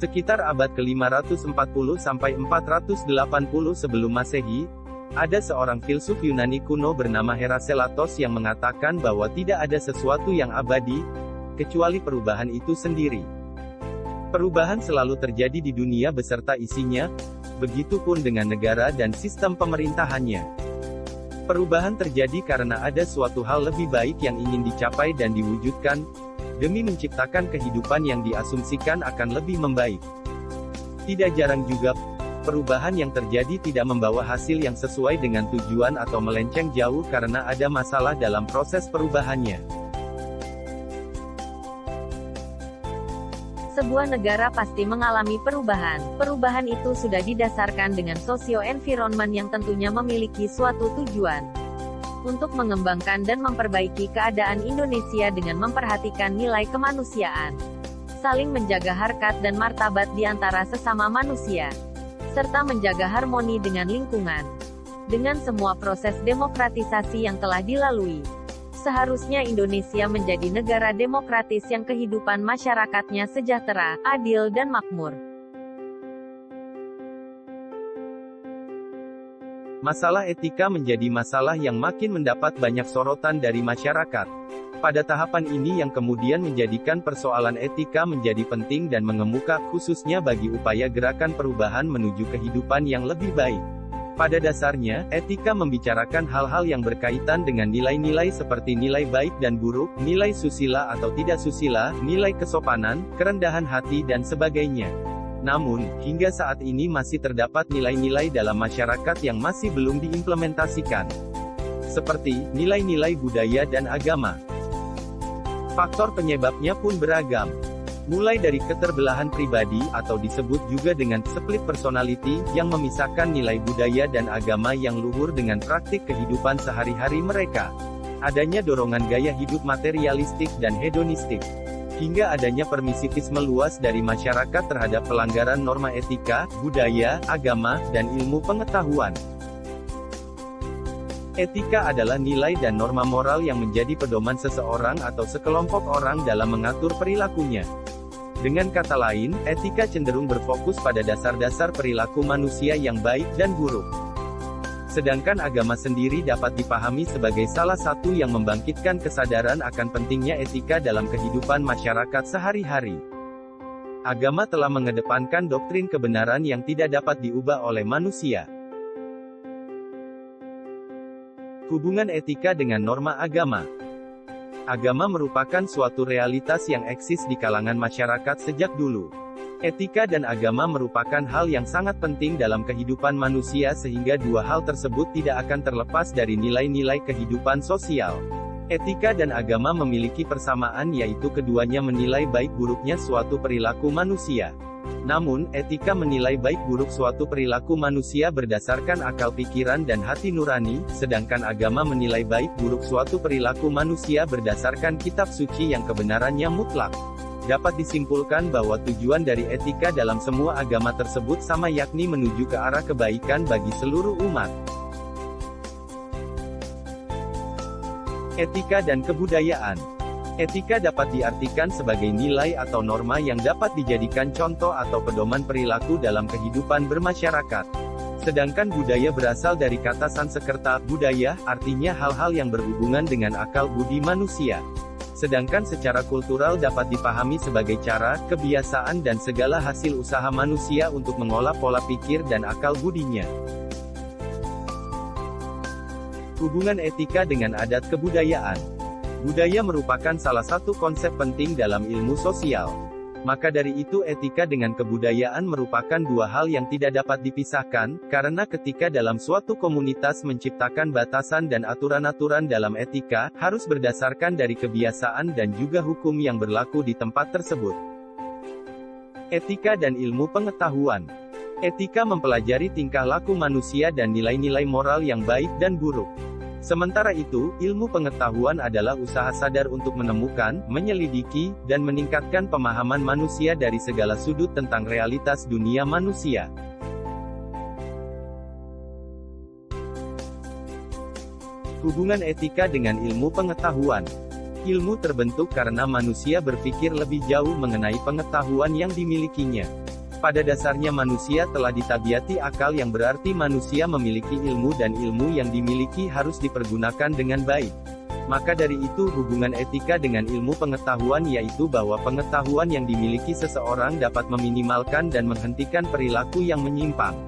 Sekitar abad ke-540 sampai 480 sebelum Masehi, ada seorang filsuf Yunani kuno bernama Herakleitos yang mengatakan bahwa tidak ada sesuatu yang abadi, kecuali perubahan itu sendiri. Perubahan selalu terjadi di dunia beserta isinya, begitupun dengan negara dan sistem pemerintahannya. Perubahan terjadi karena ada suatu hal lebih baik yang ingin dicapai dan diwujudkan, demi menciptakan kehidupan yang diasumsikan akan lebih membaik. Tidak jarang juga, perubahan yang terjadi tidak membawa hasil yang sesuai dengan tujuan atau melenceng jauh karena ada masalah dalam proses perubahannya. Sebuah negara pasti mengalami perubahan. Perubahan itu sudah didasarkan dengan socio-environment yang tentunya memiliki suatu tujuan. Untuk mengembangkan dan memperbaiki keadaan Indonesia dengan memperhatikan nilai kemanusiaan, saling menjaga harkat dan martabat di antara sesama manusia, serta menjaga harmoni dengan lingkungan. Dengan semua proses demokratisasi yang telah dilalui, seharusnya Indonesia menjadi negara demokratis yang kehidupan masyarakatnya sejahtera, adil dan makmur. Masalah etika menjadi masalah yang makin mendapat banyak sorotan dari masyarakat. Pada tahapan ini yang kemudian menjadikan persoalan etika menjadi penting dan mengemuka, khususnya bagi upaya gerakan perubahan menuju kehidupan yang lebih baik. Pada dasarnya, etika membicarakan hal-hal yang berkaitan dengan nilai-nilai seperti nilai baik dan buruk, nilai susila atau tidak susila, nilai kesopanan, kerendahan hati dan sebagainya. Namun, hingga saat ini masih terdapat nilai-nilai dalam masyarakat yang masih belum diimplementasikan. Seperti, nilai-nilai budaya dan agama. Faktor penyebabnya pun beragam. Mulai dari keterbelahan pribadi, atau disebut juga dengan split personality, yang memisahkan nilai budaya dan agama yang luhur dengan praktik kehidupan sehari-hari mereka. Adanya dorongan gaya hidup materialistik dan hedonistik. Hingga adanya permisivisme luas dari masyarakat terhadap pelanggaran norma etika, budaya, agama, dan ilmu pengetahuan. Etika adalah nilai dan norma moral yang menjadi pedoman seseorang atau sekelompok orang dalam mengatur perilakunya. Dengan kata lain, etika cenderung berfokus pada dasar-dasar perilaku manusia yang baik dan buruk. Sedangkan agama sendiri dapat dipahami sebagai salah satu yang membangkitkan kesadaran akan pentingnya etika dalam kehidupan masyarakat sehari-hari. Agama telah mengedepankan doktrin kebenaran yang tidak dapat diubah oleh manusia. Hubungan etika dengan norma agama. Agama merupakan suatu realitas yang eksis di kalangan masyarakat sejak dulu. Etika dan agama merupakan hal yang sangat penting dalam kehidupan manusia sehingga dua hal tersebut tidak akan terlepas dari nilai-nilai kehidupan sosial. Etika dan agama memiliki persamaan yaitu keduanya menilai baik buruknya suatu perilaku manusia. Namun, etika menilai baik buruk suatu perilaku manusia berdasarkan akal pikiran dan hati nurani, sedangkan agama menilai baik buruk suatu perilaku manusia berdasarkan kitab suci yang kebenarannya mutlak. Dapat disimpulkan bahwa tujuan dari etika dalam semua agama tersebut sama yakni menuju ke arah kebaikan bagi seluruh umat. Etika dan kebudayaan. Etika dapat diartikan sebagai nilai atau norma yang dapat dijadikan contoh atau pedoman perilaku dalam kehidupan bermasyarakat. Sedangkan budaya berasal dari kata Sanskerta, budaya, artinya hal-hal yang berhubungan dengan akal budi manusia. Sedangkan secara kultural dapat dipahami sebagai cara, kebiasaan dan segala hasil usaha manusia untuk mengolah pola pikir dan akal budinya. Hubungan etika dengan adat kebudayaan. Budaya merupakan salah satu konsep penting dalam ilmu sosial. Maka dari itu etika dengan kebudayaan merupakan dua hal yang tidak dapat dipisahkan, karena ketika dalam suatu komunitas menciptakan batasan dan aturan-aturan dalam etika, harus berdasarkan dari kebiasaan dan juga hukum yang berlaku di tempat tersebut. Etika dan ilmu pengetahuan. Etika mempelajari tingkah laku manusia dan nilai-nilai moral yang baik dan buruk. Sementara itu, ilmu pengetahuan adalah usaha sadar untuk menemukan, menyelidiki, dan meningkatkan pemahaman manusia dari segala sudut tentang realitas dunia manusia. Hubungan etika dengan ilmu pengetahuan. Ilmu terbentuk karena manusia berpikir lebih jauh mengenai pengetahuan yang dimilikinya. Pada dasarnya manusia telah ditabiati akal, yang berarti manusia memiliki ilmu dan ilmu yang dimiliki harus dipergunakan dengan baik. Maka dari itu hubungan etika dengan ilmu pengetahuan yaitu bahwa pengetahuan yang dimiliki seseorang dapat meminimalkan dan menghentikan perilaku yang menyimpang.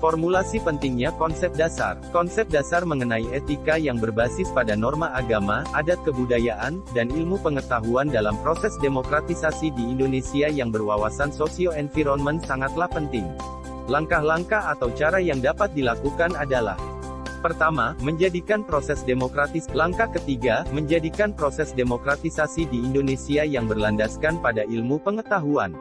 Formulasi pentingnya konsep dasar. Konsep dasar mengenai etika yang berbasis pada norma agama, adat kebudayaan, dan ilmu pengetahuan dalam proses demokratisasi di Indonesia yang berwawasan socio-environment sangatlah penting. Langkah-langkah atau cara yang dapat dilakukan adalah: pertama, menjadikan proses demokratis. Langkah ketiga, menjadikan proses demokratisasi di Indonesia yang berlandaskan pada ilmu pengetahuan.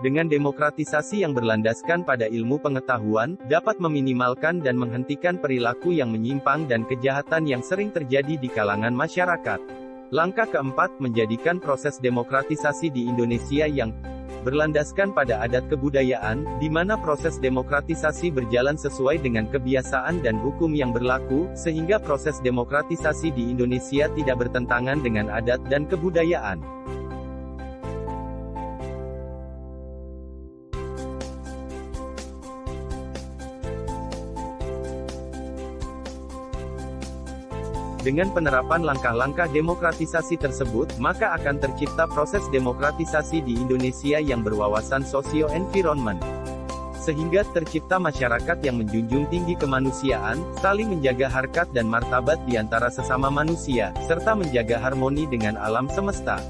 Dengan demokratisasi yang berlandaskan pada ilmu pengetahuan, dapat meminimalkan dan menghentikan perilaku yang menyimpang dan kejahatan yang sering terjadi di kalangan masyarakat. Langkah keempat, menjadikan proses demokratisasi di Indonesia yang berlandaskan pada adat kebudayaan, di mana proses demokratisasi berjalan sesuai dengan kebiasaan dan hukum yang berlaku, sehingga proses demokratisasi di Indonesia tidak bertentangan dengan adat dan kebudayaan. Dengan penerapan langkah-langkah demokratisasi tersebut, maka akan tercipta proses demokratisasi di Indonesia yang berwawasan socio-environment. Sehingga tercipta masyarakat yang menjunjung tinggi kemanusiaan, saling menjaga harkat dan martabat di antara sesama manusia, serta menjaga harmoni dengan alam semesta.